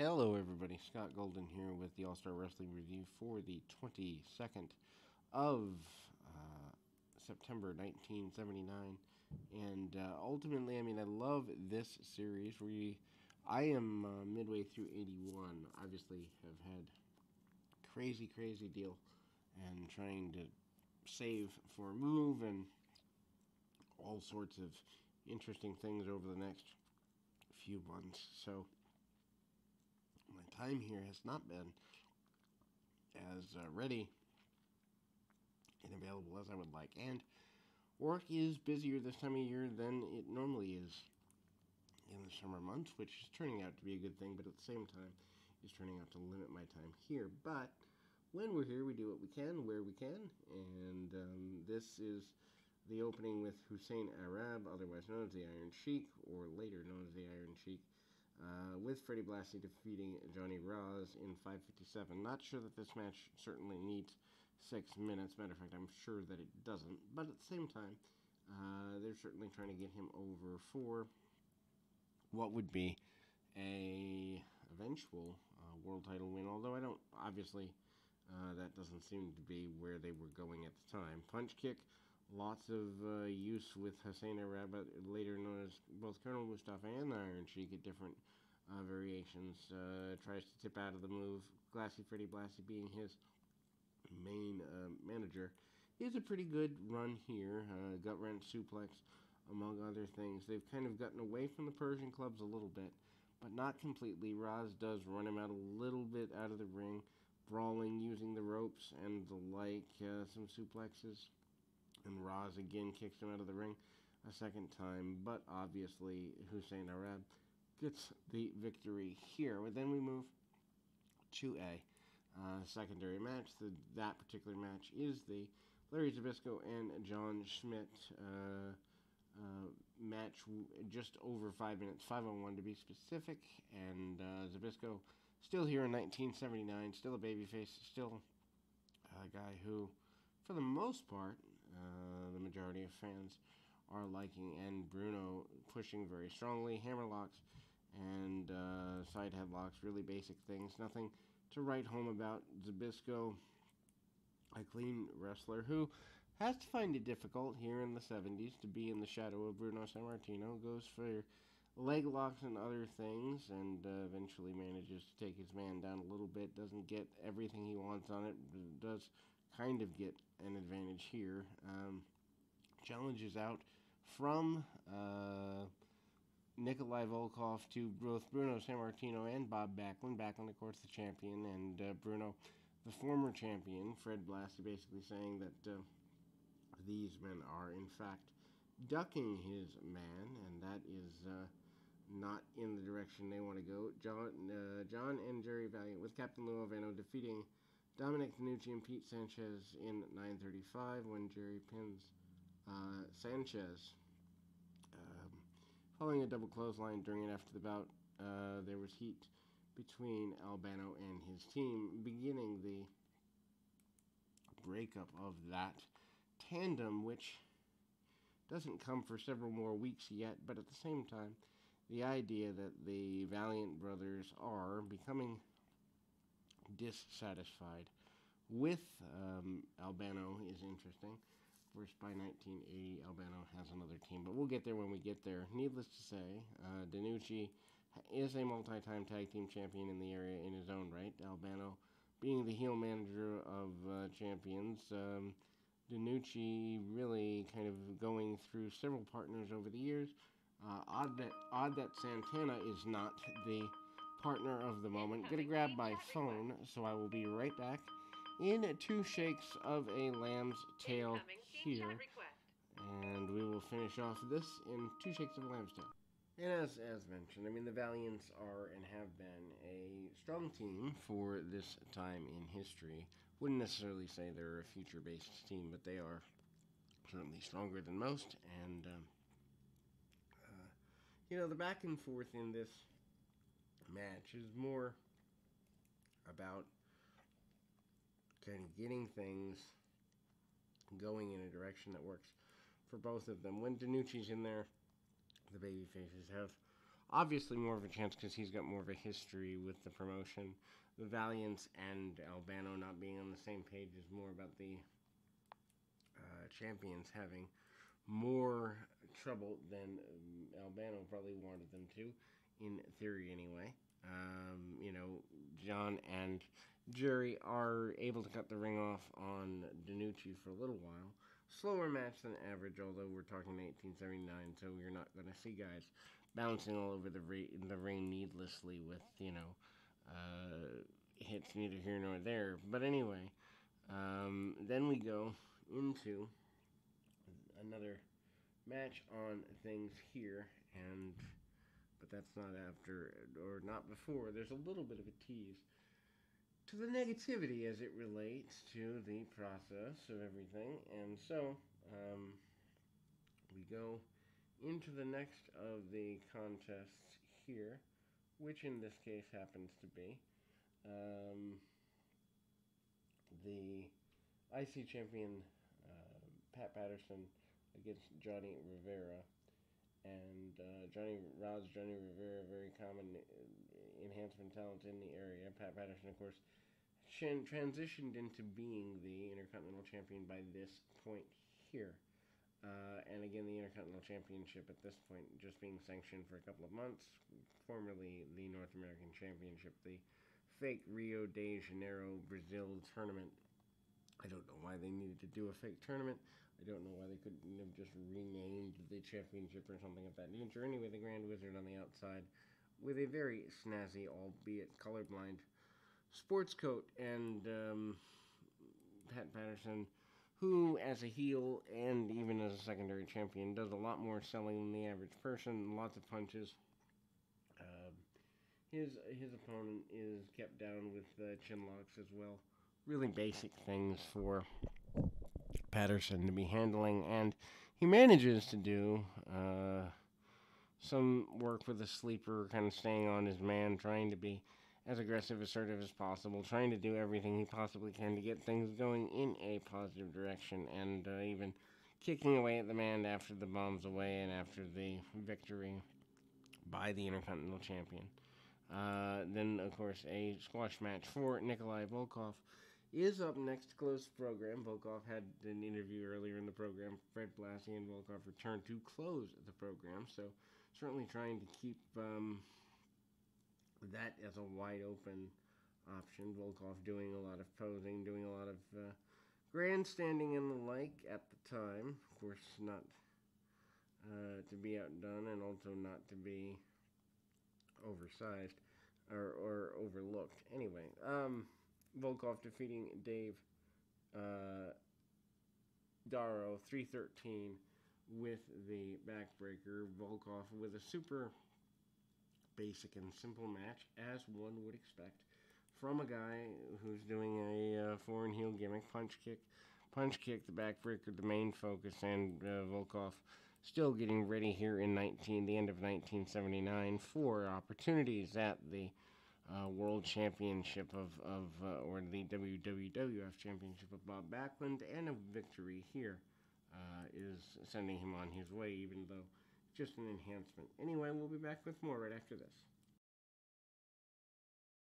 Hello, everybody. Scott Golden here with the All Star Wrestling Review for the 22nd of September 1979. And ultimately, I love this series. I am midway through 81. Obviously, have had crazy deal and trying to save for a move and all sorts of interesting things over the next few months. So my time here has not been as ready and available as I would like. And work is busier this time of year than it normally is in the summer months, which is turning out to be a good thing, but at the same time is turning out to limit my time here. But when we're here, we do what we can, where we can, and this is the opening with Hussein Arab, otherwise known as the Iron Sheik, or later known as the Iron Sheik, with Freddie Blassie defeating Johnny Ross in 5:57. Not sure that this match certainly needs 6 minutes. Matter of fact, I'm sure that it doesn't. But at the same time, they're certainly trying to get him over for what would be a eventual world title win. Although I don't, obviously, that doesn't seem to be where they were going at the time. Punch kick. Lots of use with Hussein Arab, later known as both Colonel Mustafa and the Iron Sheik at different variations. Tries to tip out of the move. Freddie Blassie being his main manager. Is a pretty good run here. Gut wrench suplex, among other things. They've kind of gotten away from the Persian clubs a little bit, but not completely. Roz does run him out a little bit out of the ring, brawling, using the ropes and the like. Some suplexes. And Roz again kicks him out of the ring a second time, but obviously Hussein Arab gets the victory here. But then we move to a secondary match. That particular match is the Larry Zbyszko and John Schmidt match, just over 5 minutes, 5:01 to be specific. And Zbyszko still here in 1979, still a babyface, still a guy who, for the most part, the majority of fans are liking, and Bruno pushing very strongly. Hammerlocks and side headlocks, really basic things. Nothing to write home about. Zbyszko, a clean wrestler who has to find it difficult here in the 70s to be in the shadow of Bruno Sammartino. Goes for leg locks and other things, and eventually manages to take his man down a little bit. Doesn't get everything he wants on it. Does kind of get an advantage here. Challenges out from Nikolai Volkov to both Bruno Sammartino and Bob Backlund. Backlund, of course, the champion, and Bruno, the former champion. Fred Blassie basically saying that these men are, in fact, ducking his man, and that is not in the direction they want to go. John and Jerry Valiant with Captain Lou Albano defeating Dominic DeNucci and Pete Sanchez in 9:35 when Jerry pins Sanchez. Following a double clothesline during and after the bout, there was heat between Albano and his team, beginning the breakup of that tandem, which doesn't come for several more weeks yet, but at the same time, the idea that the Valiant brothers are becoming dissatisfied with Albano is interesting. Of course, by 1980, Albano has another team, but we'll get there when we get there. Needless to say, DeNucci is a multi-time tag team champion in the area in his own right. Albano being the heel manager of champions. DeNucci really kind of going through several partners over the years. Odd that Santana is not the partner of the moment. Gonna grab my phone, so I will be right back in 2 shakes of a lamb's tail here, and we will finish off this in 2 shakes of a lamb's tail. And as mentioned, the Valiants are and have been a strong team for this time in history. Wouldn't necessarily say they're a future-based team, but they are certainly stronger than most, and the back and forth in this match is more about kind of getting things going in a direction that works for both of them. When DeNucci's in there, the babyfaces have obviously more of a chance because he's got more of a history with the promotion. The Valiants and Albano not being on the same page is more about the champions having more trouble than Albano probably wanted them to, in theory anyway. John and Jerry are able to cut the ring off on Danucci for a little while. Slower match than average, although we're talking 1879, so you're not going to see guys bouncing all over the ring needlessly with, hits neither here nor there. But anyway, then we go into another match on things here, but that's not after or not before. There's a little bit of a tease to the negativity as it relates to the process of everything, and so we go into the next of the contests here, which in this case happens to be the IC champion Pat Patterson against Johnny Rivera. And Johnny Rivera, very common enhancement talent in the area. Pat Patterson, of course, transitioned into being the Intercontinental Champion by this point here. And again, the Intercontinental Championship at this point just being sanctioned for a couple of months, formerly the North American Championship, the fake Rio de Janeiro, Brazil tournament. I don't know why they needed to do a fake tournament. I don't know why they couldn't have just renamed the championship or something of that nature. Anyway, the Grand Wizard on the outside with a very snazzy, albeit colorblind, sports coat, and Pat Patterson, who as a heel and even as a secondary champion does a lot more selling than the average person, lots of punches. His opponent is kept down with chin locks as well. Really basic things for Patterson to be handling, and he manages to do some work with a sleeper, kind of staying on his man, trying to be as aggressive, assertive as possible, trying to do everything he possibly can to get things going in a positive direction, and even kicking away at the man after the bomb's away and after the victory by the Intercontinental Champion. Then, of course, a squash match for Nikolai Volkov is up next to close the program. Volkov had an interview earlier in the program. Fred Blassie and Volkov returned to close the program, so certainly trying to keep that as a wide open option. Volkov doing a lot of posing, doing a lot of grandstanding and the like at the time. Of course, not to be outdone and also not to be oversized or overlooked. Anyway, Volkov defeating Dave Darrow 313 with the backbreaker. Volkov with a super basic and simple match, as one would expect from a guy who's doing a foreign heel gimmick. Punch kick, the backbreaker, the main focus, and Volkov still getting ready here in the end of 1979 for opportunities at the World Championship or the WWF Championship of Bob Backlund, and a victory here is sending him on his way, even though just an enhancement. Anyway, we'll be back with more right after this.